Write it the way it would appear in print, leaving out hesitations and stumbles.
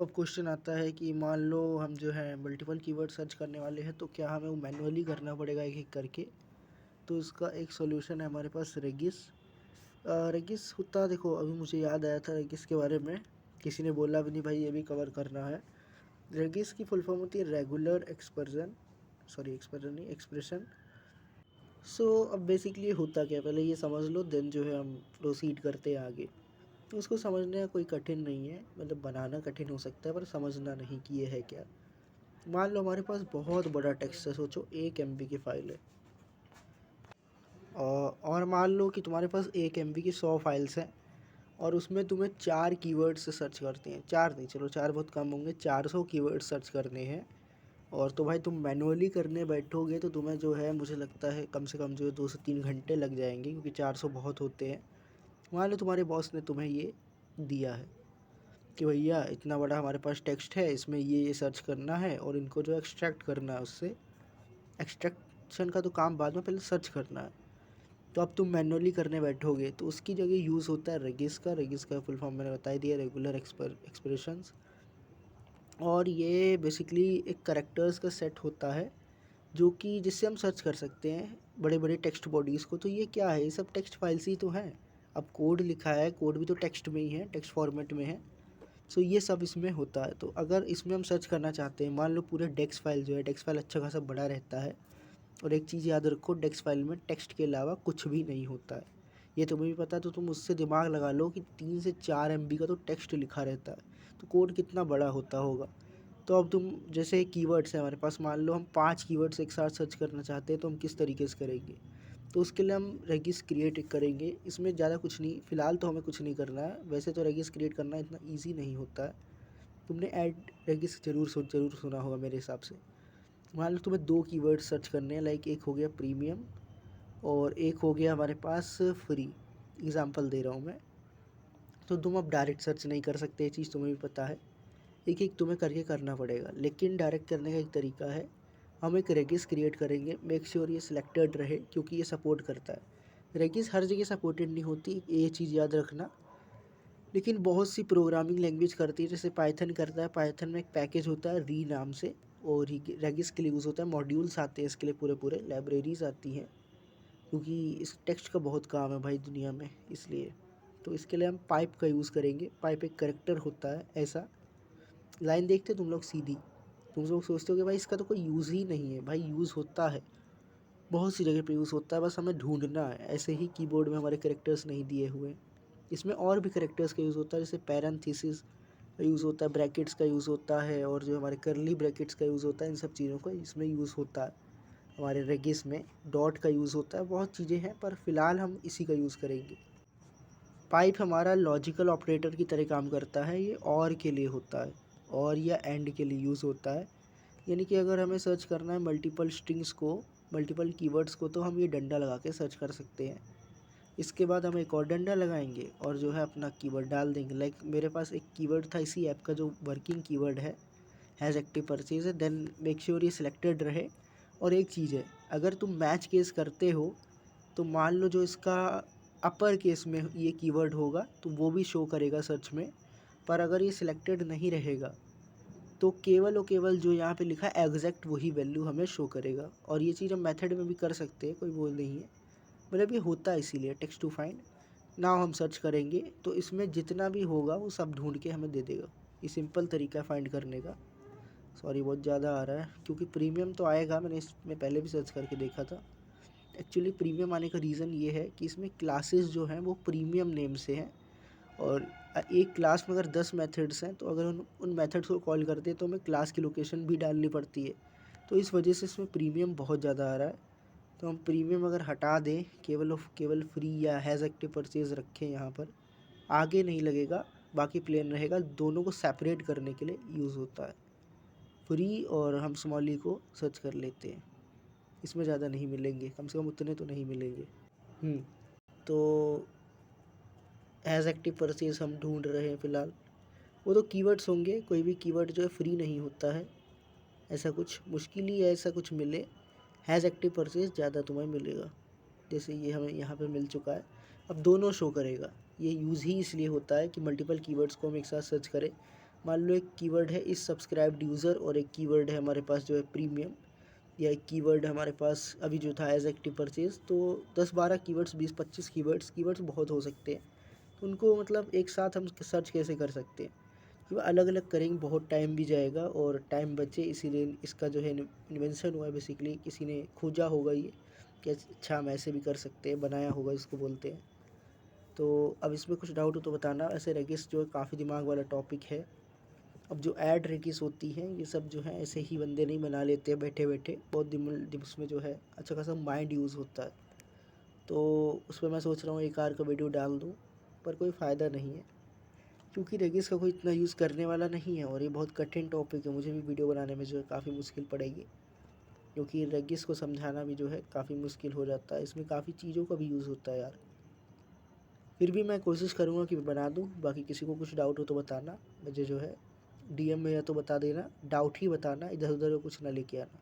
अब क्वेश्चन आता है कि मान लो हम जो है मल्टीपल कीवर्ड सर्च करने वाले हैं, तो क्या हमें वो मैनुअली करना पड़ेगा एक एक करके। तो इसका एक सॉल्यूशन है हमारे पास रेगिस। रेगिस होता, देखो अभी मुझे याद आया था रेगिस के बारे में, किसी ने बोला भी नहीं भाई ये भी कवर करना है। रेगिस की फुल फॉर्म होती है रेगुलर एक्सपर्जन, सॉरी एक्सपर्जन नहीं, एक्सप्रेशन। सो अब बेसिकली होता क्या है, पहले ये समझ लो, देन जो है हम प्रोसीड करते हैं आगे। तो उसको समझना कोई कठिन नहीं है, मतलब बनाना कठिन हो सकता है पर समझना नहीं कि ये है क्या। मान लो हमारे पास बहुत बड़ा टेक्स्ट है, सोचो 1 MB की फ़ाइल है। और मान लो कि तुम्हारे पास 1 MB की 100 फाइल्स हैं और उसमें तुम्हें 4 कीवर्ड से सर्च करते हैं, 4 नहीं, चलो 4 बहुत कम होंगे, 400 कीवर्ड सर्च करने हैं। और तो भाई तुम मैनुअली करने बैठोगे तो तुम्हें जो है मुझे लगता है कम से कम जो है 2 से 3 घंटे लग जाएंगे, क्योंकि 400 बहुत होते हैं। मान लो तुम्हारे बॉस ने तुम्हें ये दिया है कि भैया इतना बड़ा हमारे पास टेक्स्ट है, इसमें ये सर्च करना है और इनको जो एक्सट्रैक्ट करना है उससे। एक्सट्रैक्शन का तो काम बाद में, पहले सर्च करना है। तो अब तुम मैनुअली करने बैठोगे तो उसकी जगह यूज़ होता है रेगिस का। रेगिस का फुल फॉर्म मैंने बता ही दिया, रेगुलर एक्सप्रेशंस। और ये बेसिकली एक करेक्टर्स का सेट होता है जो कि जिससे हम सर्च कर सकते हैं बड़े बड़े टेक्स्ट बॉडीज़ को। तो ये क्या है, ये सब टेक्स्ट फाइल्स ही तो हैं। अब कोड लिखा है, कोड भी तो टेक्स्ट में ही है, टेक्स्ट फॉर्मेट में है। सो ये सब इसमें होता है। तो अगर इसमें हम सर्च करना चाहते हैं, मान लो पूरे डेक्स फाइल जो है, डेक्स फाइल अच्छा खासा बड़ा रहता है। और एक चीज़ याद रखो, डेक्स फाइल में टेक्स्ट के अलावा कुछ भी नहीं होता है। ये तुम्हें भी पता है, तो तुम उससे दिमाग लगा लो कि 3 से 4 MB का तो टेक्स्ट लिखा रहता है, तो कोड कितना बड़ा होता होगा। तो अब तुम जैसे कीवर्ड्स हैं हमारे पास, मान लो हम 5 कीवर्ड्स एक साथ सर्च करना चाहते हैं, तो हम किस तरीके से करेंगे। तो उसके लिए हम रेगिस क्रिएट करेंगे। इसमें ज़्यादा कुछ नहीं, फ़िलहाल तो हमें कुछ नहीं करना है। वैसे तो रेगिस क्रिएट करना इतना ईजी नहीं होता है। तुमने ऐड रेगिस ज़रूर सुना होगा मेरे हिसाब से। मान लो तुम्हें 2 कीवर्ड सर्च करने हैं, लाइक एक हो गया प्रीमियम और एक हो गया हमारे पास फ्री। एग्ज़ाम्पल दे रहा हूँ मैं। तो तुम अब डायरेक्ट सर्च नहीं कर सकते, ये चीज़ तुम्हें भी पता है। एक एक तुम्हें करके करना पड़ेगा, लेकिन डायरेक्ट करने का एक तरीका है। हम एक रेगिस क्रिएट करेंगे, मेक श्योर ये सिलेक्टेड रहे क्योंकि ये सपोर्ट करता है। रेगिस हर जगह सपोर्टेड नहीं होती, ये चीज़ याद रखना। लेकिन बहुत सी प्रोग्रामिंग लैंग्वेज करती है, जैसे पाइथन करता है। पाइथन में एक पैकेज होता है री नाम से, और रेगिस के लिए यूज़ होता है। मॉड्यूल्स आते हैं इसके लिए, पूरे पूरे लाइब्रेरीज आती हैं, क्योंकि इस टेक्स्ट का बहुत काम है भाई दुनिया में, इसलिए। तो इसके लिए हम पाइप का यूज़ करेंगे। पाइप एक करेक्टर होता है, ऐसा लाइन देखते तुम लोग सीधी। तुम लोग सोचते हो कि भाई इसका तो कोई यूज़ ही नहीं है, भाई यूज़ होता है, बहुत सी जगह पे यूज़ होता है, बस हमें ढूंढना है। ऐसे ही कीबोर्ड में हमारे करेक्टर्स नहीं दिए हुए, इसमें और भी करेक्टर्स का यूज़ होता है, जैसे पैरेंथेसिस का यूज़ होता है, ब्रैकेट्स का यूज़ होता है, और जो हमारे करली ब्रैकेट्स का यूज़ होता है। इन सब चीज़ों का इसमें यूज़ होता है। हमारे रेगिस में डॉट का यूज़ होता है, बहुत चीज़ें हैं, पर फिलहाल हम इसी का यूज़ करेंगे। पाइप हमारा लॉजिकल ऑपरेटर की तरह काम करता है। ये और के लिए होता है, और या एंड के लिए यूज़ होता है। यानी कि अगर हमें सर्च करना है मल्टीपल स्ट्रिंग्स को, मल्टीपल कीवर्ड्स को, तो हम ये डंडा लगा के सर्च कर सकते हैं। इसके बाद हम एक और डंडा लगाएंगे और जो है अपना कीवर्ड डाल देंगे। लाइक मेरे पास एक कीवर्ड था इसी ऐप का जो वर्किंग कीवर्ड है, हैज़ एक्टिव परचेज है, देन मेक श्योर ये सिलेक्टेड रहे। और एक चीज़ है, अगर तुम मैच केस करते हो तो मान लो जो इसका अपर केस में ये कीवर्ड होगा तो वो भी शो करेगा सर्च में। पर अगर ये सिलेक्टेड नहीं रहेगा तो केवल और केवल जो यहाँ पे लिखा है एग्जैक्ट वही वैल्यू हमें शो करेगा। और ये चीज़ हम मेथड में भी कर सकते हैं, कोई वो नहीं है, मतलब ये होता है इसीलिए। टेक्स्ट टू फाइंड नाउ हम सर्च करेंगे तो इसमें जितना भी होगा वो सब ढूंढ के हमें दे देगा। ये सिंपल तरीका है फाइंड करने का। सॉरी बहुत ज़्यादा आ रहा है, क्योंकि प्रीमियम तो आएगा, मैंने इसमें पहले भी सर्च करके देखा था। एक्चुअली प्रीमियम आने का रीज़न ये है कि इसमें क्लासेस जो हैं वो प्रीमियम नेम से हैं। और एक क्लास में अगर 10 मेथड्स हैं तो अगर उन मेथड्स को कॉल करते हैं तो हमें क्लास की लोकेशन भी डालनी पड़ती है। तो इस वजह से इसमें प्रीमियम बहुत ज़्यादा आ रहा है। तो हम प्रीमियम अगर हटा दें, केवल और केवल फ्री या हैज़ एक्टिव परचेज रखें यहाँ पर, आगे नहीं लगेगा, बाकी प्लेन रहेगा। दोनों को सेपरेट करने के लिए यूज़ होता है। फ्री और हम स्मॉल ई को सर्च कर लेते हैं, इसमें ज़्यादा नहीं मिलेंगे, कम से कम उतने तो नहीं मिलेंगे। तो हैज़ एक्टिव परचेज हम ढूंढ रहे हैं फ़िलहाल। वो तो कीवर्ड्स होंगे, कोई भी कीवर्ड जो है फ्री नहीं होता है, ऐसा कुछ मुश्किल ही है ऐसा कुछ मिले। हैज़ एक्टिव परचेज ज़्यादा तुम्हें मिलेगा, जैसे ये हमें यहाँ पे मिल चुका है। अब दोनों शो करेगा। ये यूज़ ही इसलिए होता है कि मल्टीपल कीवर्ड्स को हम एक साथ सर्च करें। मान लो एक कीवर्ड है इस सब्सक्राइब्ड यूज़र, और एक कीवर्ड है हमारे पास जो है प्रीमियम, या एक कीवर्ड है हमारे पास अभी जो था एज एक्टिव परचेज। तो 10-12 कीवर्ड्स, 20-25 कीवर्ड्स बहुत हो सकते हैं। तो उनको मतलब एक साथ हम सर्च कैसे कर सकते हैं, क्योंकि अलग अलग करेंगे बहुत टाइम भी जाएगा और टाइम बचे, इसीलिए इसका जो है इन्वेंशन हुआ है। बेसिकली किसी ने खोजा होगा ये कि अच्छा हम ऐसे भी कर सकते हैं, बनाया होगा इसको बोलते हैं। तो अब इसमें कुछ डाउट हो तो बताना। ऐसे रेगिस जो है काफ़ी दिमाग वाला टॉपिक है। अब जो ऐड रेगिस होती हैं ये सब जो है ऐसे ही बंदे नहीं बना लेते हैं बैठे बैठे, बहुत उसमें जो है अच्छा खासा माइंड यूज़ होता है। तो उस पर मैं सोच रहा हूँ एक आर का वीडियो डाल दूँ, पर कोई फ़ायदा नहीं है, क्योंकि रेगिस का कोई इतना यूज़ करने वाला नहीं है और ये बहुत कठिन टॉपिक है। मुझे भी वीडियो बनाने में जो है काफ़ी मुश्किल पड़ेगी, क्योंकि रेगिस को समझाना भी जो है काफ़ी मुश्किल हो जाता है। इसमें काफ़ी चीज़ों का भी यूज़ होता है यार। फिर भी मैं कोशिश करूँगा कि बना दूँ। बाकी किसी को कुछ डाउट हो तो बताना मुझे, जो है डीएम में या तो बता देना, डाउट ही बताना, इधर उधर कुछ ना लेके आना।